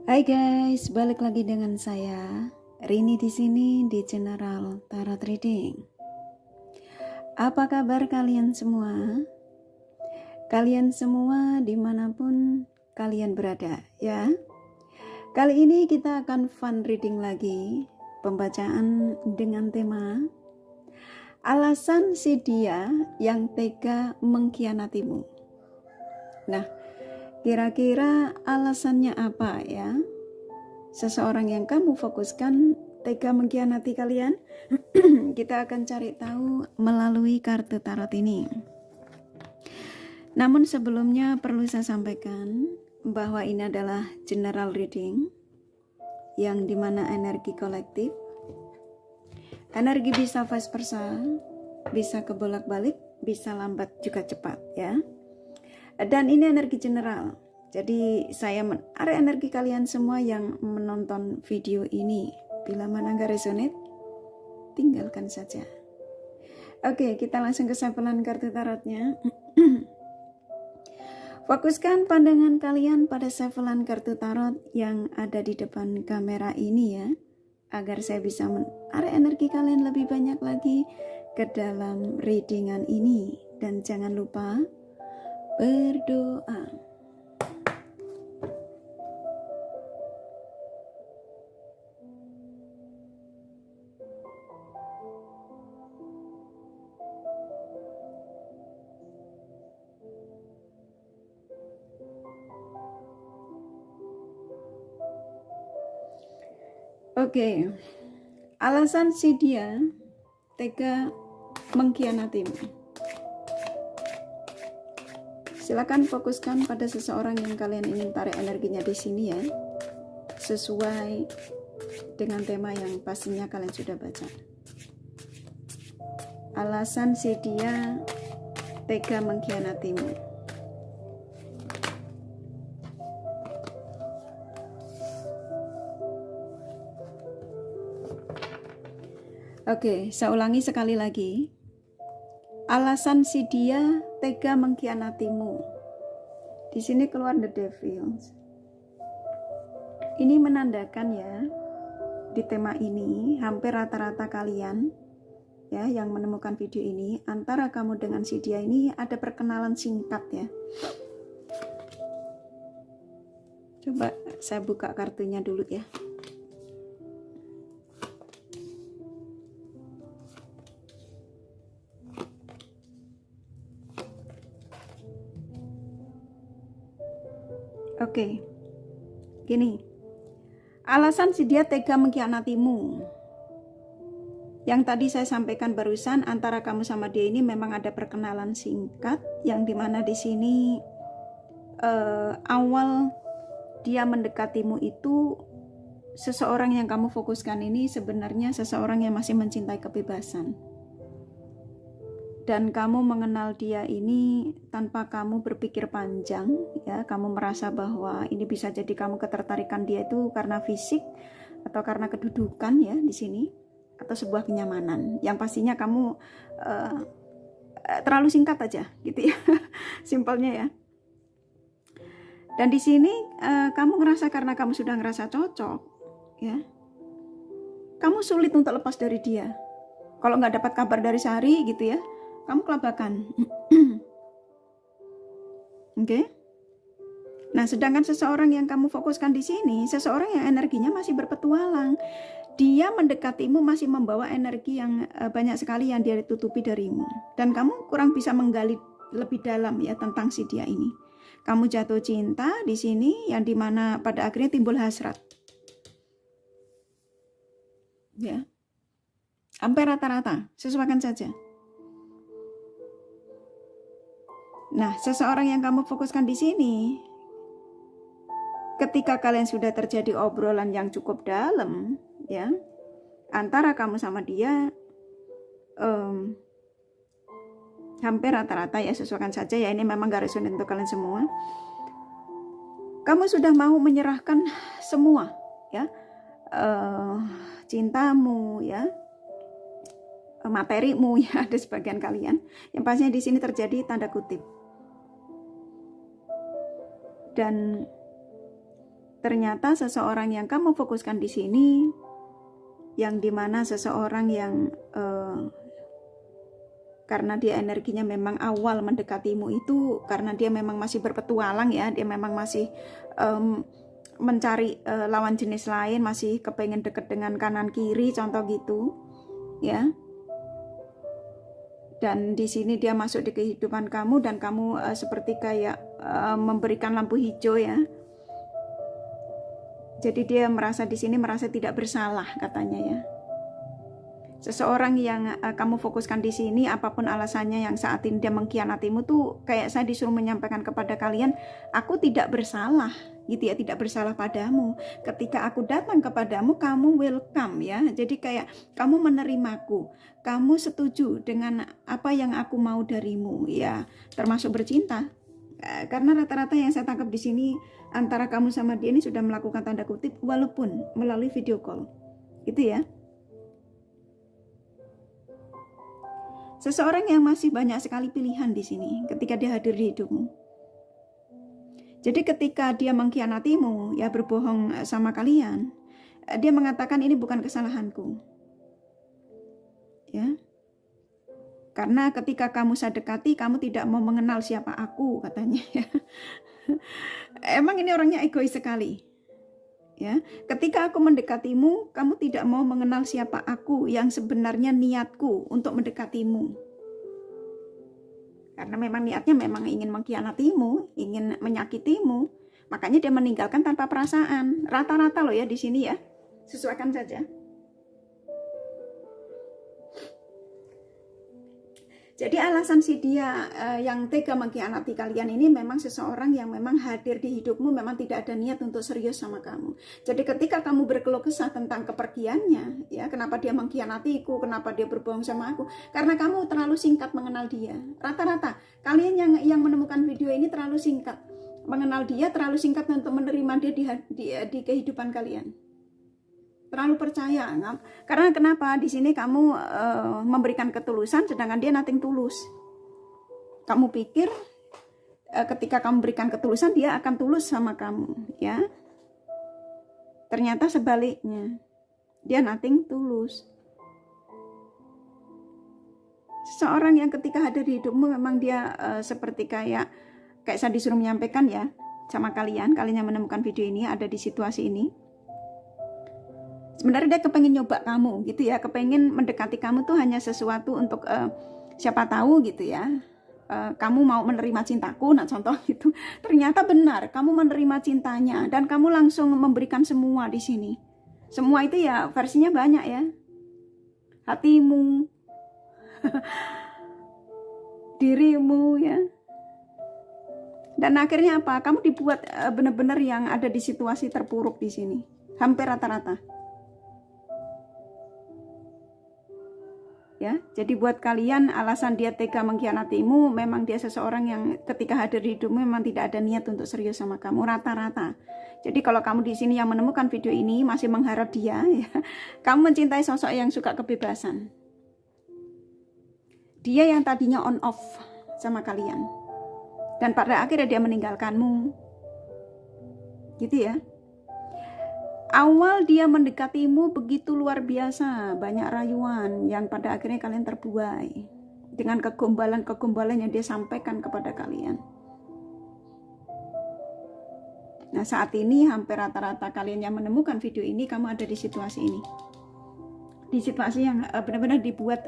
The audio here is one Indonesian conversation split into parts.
Hai guys, balik lagi dengan saya Rini di sini di General Tarot Reading. Apa kabar kalian semua? Kalian semua dimanapun kalian berada ya. Kali ini kita akan fun reading lagi, pembacaan dengan tema alasan si dia yang tega mengkhianatimu. Nah, kira-kira alasannya apa ya? Seseorang yang kamu fokuskan tega mengkhianati kalian? Kita akan cari tahu melalui kartu tarot ini. Namun sebelumnya perlu saya sampaikan bahwa ini adalah general reading yang dimana energi kolektif. Energi bisa vice versa, bisa kebolak-balik, bisa lambat juga cepat ya. Dan ini energi general. Jadi saya menarik energi kalian semua yang menonton video ini. Bila mana nggak resonate, tinggalkan saja. Oke, kita langsung ke sampaian kartu tarotnya. Fokuskan pandangan kalian pada sampaian kartu tarot yang ada di depan kamera ini ya, agar saya bisa menarik energi kalian lebih banyak lagi ke dalam readingan ini. Dan jangan lupa berdoa. Oke, alasan si dia tega mengkhianatimu. Silakan fokuskan pada seseorang yang kalian ingin tarik energinya di sini ya, sesuai dengan tema yang pastinya kalian sudah baca. Alasan si dia tega mengkhianatimu. Oke, saya ulangi sekali lagi. Alasan si dia tega mengkhianatimu. Di sini keluar the devil. Ini menandakan ya, di tema ini hampir rata-rata kalian ya yang menemukan video ini, antara kamu dengan si dia ini ada perkenalan singkat ya. Coba saya buka kartunya dulu ya. Oke, gini, alasan si dia tega mengkhianatimu. Yang tadi saya sampaikan barusan, antara kamu sama dia ini memang ada perkenalan singkat, yang dimana di sini awal dia mendekatimu itu seseorang yang kamu fokuskan ini sebenarnya seseorang yang masih mencintai kebebasan. Dan kamu mengenal dia ini tanpa kamu berpikir panjang ya, kamu merasa bahwa ini bisa jadi kamu ketertarikan dia itu karena fisik atau karena kedudukan ya di sini, atau sebuah kenyamanan yang pastinya kamu terlalu singkat aja gitu ya. Simpelnya ya. Dan di sini kamu ngerasa karena kamu sudah ngerasa cocok ya, kamu sulit untuk lepas dari dia. Kalau nggak dapat kabar dari sehari gitu ya, kamu kelabakan. Oke. Nah, sedangkan seseorang yang kamu fokuskan di sini, seseorang yang energinya masih berpetualang. Dia mendekatimu masih membawa energi yang banyak sekali yang dia tutupi darimu. Dan kamu kurang bisa menggali lebih dalam ya tentang si dia ini. Kamu jatuh cinta di sini yang dimana pada akhirnya timbul hasrat. Ya. Hampir rata-rata, sesuaikan saja. Nah, seseorang yang kamu fokuskan di sini, ketika kalian sudah terjadi obrolan yang cukup dalam, ya, antara kamu sama dia, hampir rata-rata ya, sesuaikan saja ya, ini memang gak resonate untuk kalian semua. Kamu sudah mau menyerahkan semua, ya, cintamu, ya, materimu ya, ada sebagian kalian. Yang pastinya di sini terjadi tanda kutip. Dan ternyata seseorang yang kamu fokuskan di sini, yang dimana seseorang yang karena dia energinya memang awal mendekatimu itu karena dia memang masih berpetualang ya, dia memang masih mencari lawan jenis lain, masih kepengen deket dengan kanan kiri, contoh gitu ya. Dan di sini dia masuk di kehidupan kamu dan kamu seperti kayak memberikan lampu hijau ya. Jadi dia merasa di sini merasa tidak bersalah katanya ya. Seseorang yang kamu fokuskan di sini, apapun alasannya yang saat ini dia mengkhianatimu tuh kayak saya disuruh menyampaikan kepada kalian, aku tidak bersalah gitu ya, tidak bersalah padamu. Ketika aku datang kepadamu, kamu welcome ya. Jadi kayak kamu menerimaku, kamu setuju dengan apa yang aku mau darimu ya, termasuk bercinta. Karena rata-rata yang saya tangkap di sini antara kamu sama dia ini sudah melakukan tanda kutip walaupun melalui video call. Gitu ya. Seseorang yang masih banyak sekali pilihan di sini ketika dia hadir di hidupmu. Jadi ketika dia mengkhianatimu, ya berbohong sama kalian, dia mengatakan ini bukan kesalahanku. Ya. Karena ketika kamu saya dekati, kamu tidak mau mengenal siapa aku, katanya ya. Emang ini orangnya egois sekali. Ya, ketika aku mendekatimu, kamu tidak mau mengenal siapa aku yang sebenarnya niatku untuk mendekatimu. Karena memang niatnya memang ingin mengkhianatimu, ingin menyakitimu. Makanya dia meninggalkan tanpa perasaan. Rata-rata loh ya di sini ya. Sesuaikan saja. Jadi alasan si dia yang tega mengkhianati kalian ini memang seseorang yang memang hadir di hidupmu memang tidak ada niat untuk serius sama kamu. Jadi ketika kamu berkeluh kesah tentang kepergiannya, ya kenapa dia mengkhianatiku, kenapa dia berbohong sama aku, karena kamu terlalu singkat mengenal dia. Rata-rata kalian yang menemukan video ini terlalu singkat mengenal dia, terlalu singkat untuk menerima dia di kehidupan kalian. Terlalu percaya, karena kenapa di sini kamu memberikan ketulusan sedangkan dia nothing tulus. Kamu pikir ketika kamu berikan ketulusan dia akan tulus sama kamu, ya? Ternyata sebaliknya, dia nothing tulus. Seseorang yang ketika ada di hidupmu memang dia seperti kayak saya disuruh menyampaikan ya sama kalian yang menemukan video ini ada di situasi ini. Sebenarnya dia kepengen nyoba kamu gitu ya, kepengen mendekati kamu tuh hanya sesuatu untuk siapa tahu gitu ya, kamu mau menerima cintaku, nah contoh gitu. Ternyata benar, kamu menerima cintanya dan kamu langsung memberikan semua di sini. Semua itu ya versinya banyak ya, hatimu, dirimu ya. Dan akhirnya apa? Kamu dibuat benar-benar yang ada di situasi terpuruk di sini, hampir rata-rata. Ya, jadi buat kalian alasan dia tega mengkhianatimu memang dia seseorang yang ketika hadir di hidupmu memang tidak ada niat untuk serius sama kamu rata-rata. Jadi kalau kamu di sini yang menemukan video ini masih mengharap dia, ya, kamu mencintai sosok yang suka kebebasan. Dia yang tadinya on off sama kalian dan pada akhirnya dia meninggalkanmu, gitu ya. Awal dia mendekatimu begitu luar biasa, banyak rayuan yang pada akhirnya kalian terbuai dengan kegombalan-kegombalan yang dia sampaikan kepada kalian. Nah saat ini hampir rata-rata kalian yang menemukan video ini, kamu ada di situasi ini. Di situasi yang benar-benar dibuat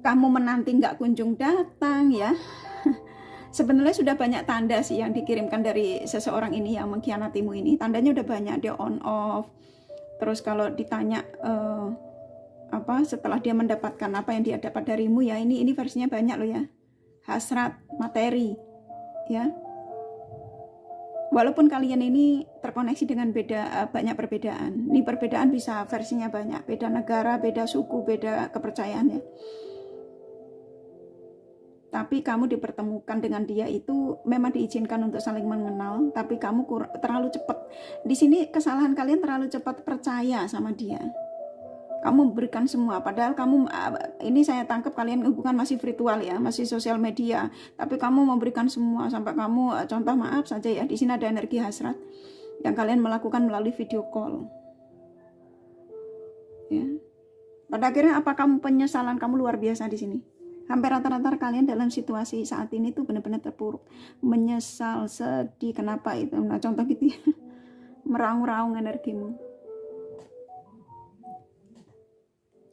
kamu menanti nggak kunjung datang ya. Sebenarnya sudah banyak tanda sih yang dikirimkan dari seseorang ini yang mengkhianatimu ini. Tandanya udah banyak, dia on off. Terus kalau ditanya setelah dia mendapatkan apa yang dia dapat darimu ya, ini versinya banyak loh ya. Hasrat, materi, ya. Walaupun kalian ini terkoneksi dengan banyak perbedaan. Ini perbedaan bisa versinya banyak, beda negara, beda suku, beda kepercayaan ya. Tapi kamu dipertemukan dengan dia itu memang diizinkan untuk saling mengenal, tapi kamu terlalu cepat. Di sini kesalahan kalian terlalu cepat percaya sama dia. Kamu memberikan semua, padahal kamu ini saya tangkap kalian hubungan masih virtual ya, masih sosial media, tapi kamu memberikan semua sampai kamu contoh maaf saja ya, di sini ada energi hasrat yang kalian melakukan melalui video call. Ya. Pada akhirnya apa kamu penyesalan kamu luar biasa di sini. Hampir rata-rata kalian dalam situasi saat ini tuh benar-benar terpuruk, menyesal, sedih, kenapa itu. Nah, contoh gitu ya. Meraung-raung energimu.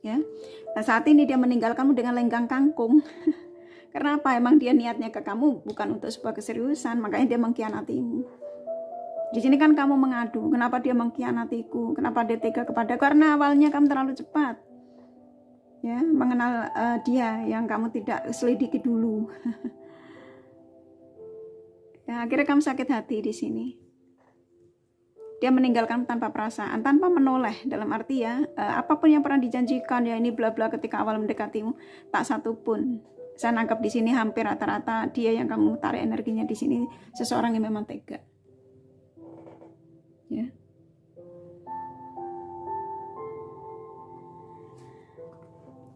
Ya. Nah, saat ini dia meninggal kamu dengan lenggang kangkung. Karena apa? Emang dia niatnya ke kamu bukan untuk sebuah keseriusan, makanya dia mengkhianatimu. Di sini kan kamu mengadu, kenapa dia mengkhianatiku? Kenapa dia tega kepada? Karena awalnya kamu terlalu cepat. Ya, mengenal dia yang kamu tidak selidiki dulu. Ya, akhirnya kamu sakit hati di sini. Dia meninggalkan tanpa perasaan, tanpa menoleh, dalam arti ya, apapun yang pernah dijanjikan ya ini bla bla ketika awal mendekatimu, tak satu pun. Saya nangkap di sini hampir rata-rata dia yang kamu tarik energinya di sini seseorang yang memang tega. Ya.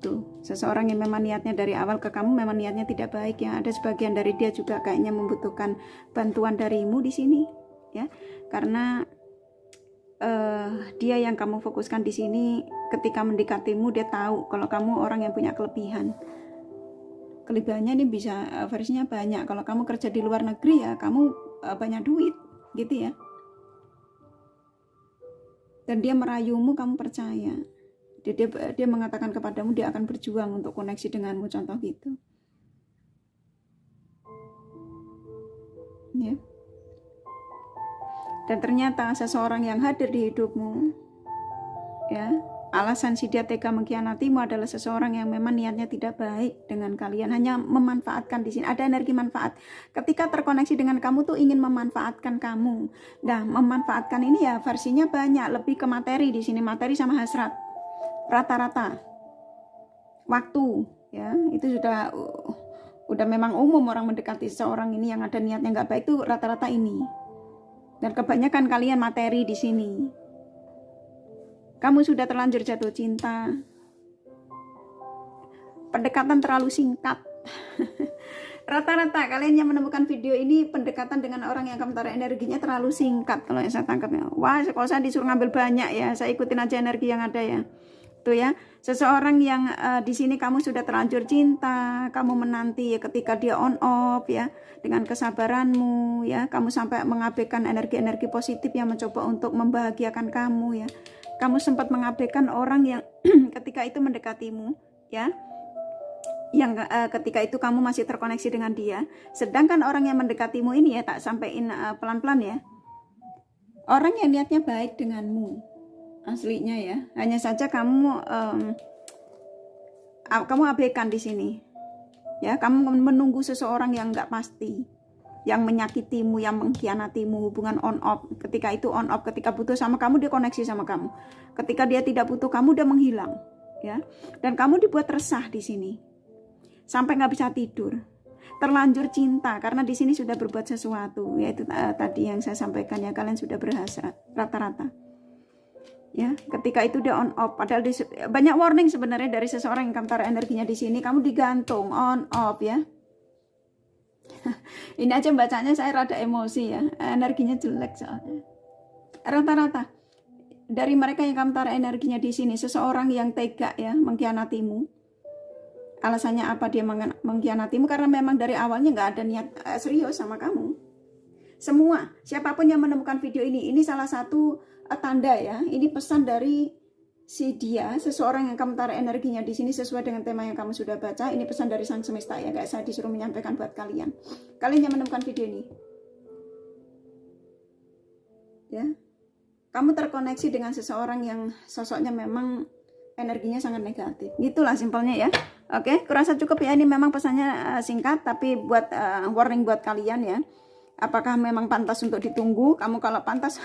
Tuh, seseorang yang memang niatnya dari awal ke kamu memang niatnya tidak baik ya. Ada sebagian dari dia juga kayaknya membutuhkan bantuan darimu di sini, ya. Karena dia yang kamu fokuskan di sini ketika mendekatimu dia tahu kalau kamu orang yang punya kelebihan. Kelebihannya ini bisa versinya banyak. Kalau kamu kerja di luar negeri ya kamu banyak duit, gitu ya. Dan dia merayumu, kamu percaya. Dia mengatakan kepadamu dia akan berjuang untuk koneksi denganmu, contoh gitu. Ya. Dan ternyata seseorang yang hadir di hidupmu, ya, alasan si dia tega mengkhianatimu adalah seseorang yang memang niatnya tidak baik dengan kalian, hanya memanfaatkan di sini. Ada energi manfaat. Ketika terkoneksi dengan kamu tuh ingin memanfaatkan kamu. Nah, memanfaatkan ini ya versinya banyak, lebih ke materi di sini, materi sama hasrat. Rata-rata. Waktu, ya, itu udah memang umum orang mendekati seseorang ini yang ada niatnya nggak baik tuh rata-rata ini. Dan kebanyakan kalian materi di sini. Kamu sudah terlanjur jatuh cinta. Pendekatan terlalu singkat. Rata-rata kalian yang menemukan video ini pendekatan dengan orang yang kamu taruh energinya terlalu singkat. Kalau yang saya tangkapnya. Wah, kalau saya disuruh ngambil banyak ya. Saya ikutin aja energi yang ada ya. Tuh ya, seseorang yang di sini kamu sudah terlanjur cinta, kamu menanti ya, ketika dia on off ya, dengan kesabaranmu ya, kamu sampai mengabaikan energi-energi positif yang mencoba untuk membahagiakan kamu ya. Kamu sempat mengabaikan orang yang ketika itu mendekatimu ya, yang ketika itu kamu masih terkoneksi dengan dia. Sedangkan orang yang mendekatimu ini ya, tak sampaikan pelan-pelan ya, orang yang niatnya baik denganmu aslinya ya, hanya saja kamu abaikan di sini ya. Kamu menunggu seseorang yang nggak pasti, yang menyakitimu, yang mengkhianatimu, hubungan on off. Ketika itu on off, ketika butuh sama kamu dia koneksi sama kamu, ketika dia tidak butuh kamu dia menghilang ya. Dan kamu dibuat resah di sini sampai nggak bisa tidur, terlanjur cinta karena di sini sudah berbuat sesuatu, yaitu tadi yang saya sampaikan ya, kalian sudah berhasrat rata-rata. Ya, ketika itu dia on off, padahal banyak warning sebenarnya dari seseorang yang kamu taruh energinya di sini, kamu digantung on off ya. Ini aja bacanya saya rada emosi ya, energinya jelek soalnya. Rata-rata dari mereka yang kamu taruh energinya di sini, seseorang yang tega ya mengkhianatimu. Alasannya apa dia mengkhianatimu? Karena memang dari awalnya nggak ada niat serius sama kamu. Semua, siapapun yang menemukan video ini salah satu tanda ya, ini pesan dari si dia, seseorang yang kamu taruh energinya di sini sesuai dengan tema yang kamu sudah baca. Ini pesan dari sang semesta ya, kayak saya disuruh menyampaikan buat kalian yang menemukan video ini ya. Kamu terkoneksi dengan seseorang yang sosoknya memang energinya sangat negatif, gitulah simpelnya ya. Oke, kurasa cukup ya, ini memang pesannya singkat tapi buat warning buat kalian ya. Apakah memang pantas untuk ditunggu? Kamu kalau pantas,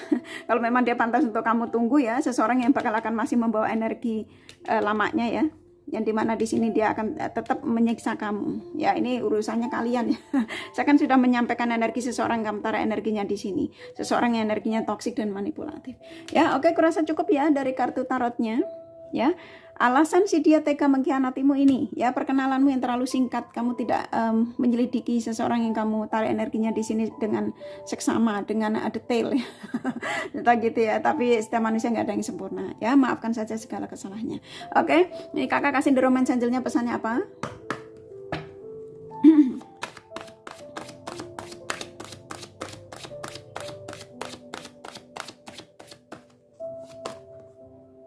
kalau memang dia pantas untuk kamu tunggu ya, seseorang yang bakal akan masih membawa energi lamanya ya, yang dimana di sini dia akan tetap menyiksa kamu. Ya ini urusannya kalian ya. Saya kan sudah menyampaikan energi seseorang yang taruh energinya di sini, seseorang yang energinya toksik dan manipulatif. Ya oke, kurasa cukup ya dari kartu tarotnya. ya. Alasan si dia tega mengkhianatimu ini, ya, perkenalanmu yang terlalu singkat, kamu tidak menyelidiki seseorang yang kamu tarik energinya di sini dengan seksama, dengan detail, ya. Entah gitu ya, tapi setiap manusia nggak ada yang sempurna, ya, maafkan saja segala kesalahannya. Oke, ini kakak kasih The Romance Angel-nya, pesannya apa?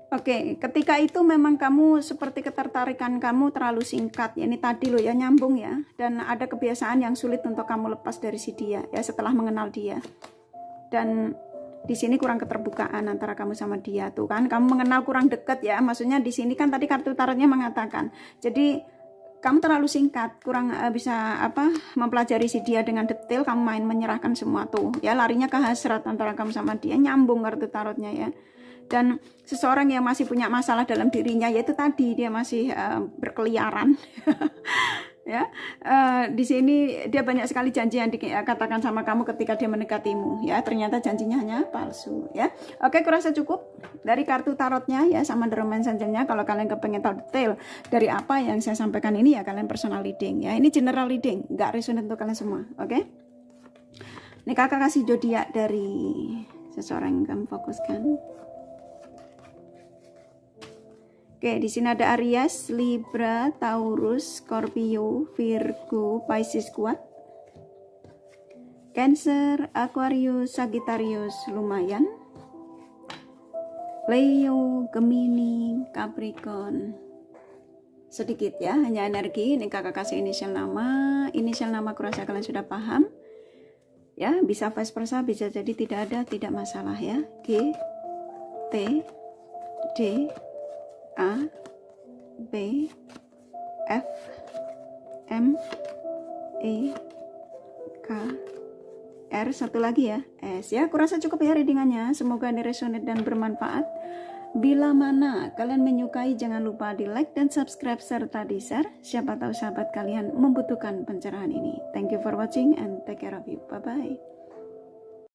Oke, ketika itu memang kamu seperti ketertarikan kamu terlalu singkat, ya, ini tadi loh ya, nyambung ya, dan ada kebiasaan yang sulit untuk kamu lepas dari si dia, ya, setelah mengenal dia. Dan di sini kurang keterbukaan antara kamu sama dia tuh kan, kamu mengenal kurang dekat ya, maksudnya di sini kan tadi kartu tarotnya mengatakan, jadi kamu terlalu singkat, kurang bisa mempelajari si dia dengan detail, kamu main menyerahkan semua tuh, ya, larinya ke hasrat antara kamu sama dia, nyambung kartu tarotnya ya. Dan seseorang yang masih punya masalah dalam dirinya, yaitu tadi dia masih berkeliaran, ya. Di sini dia banyak sekali janji yang dikatakan sama kamu ketika dia mendekatimu, ya. Ternyata janjinya hanya palsu, ya. Oke, kurasa cukup dari kartu tarotnya ya, sama The Romance Angel-nya. Kalau kalian kepengen tahu detail dari apa yang saya sampaikan ini, ya kalian personal reading, ya. Ini general reading, nggak resonate untuk kalian semua, oke? Ini kakak kasih zodiak dari seseorang yang kamu fokuskan. Oke, di sini ada Aries, Libra, Taurus, Scorpio, Virgo, Pisces kuat, Cancer, Aquarius, Sagittarius lumayan, Leo, Gemini, Capricorn sedikit ya, hanya energi. Ini kakak kasih inisial nama kurasa kalian sudah paham ya, bisa vice versa, bisa jadi tidak ada, tidak masalah ya. G, T, D, A, B, F, M, E, K, R, satu lagi ya, S ya. Kurasa cukup ya readingannya, semoga ini resonate dan bermanfaat. Bila mana kalian menyukai, jangan lupa di like dan subscribe serta di share, siapa tahu sahabat kalian membutuhkan pencerahan ini. Thank you for watching and take care of you, bye bye.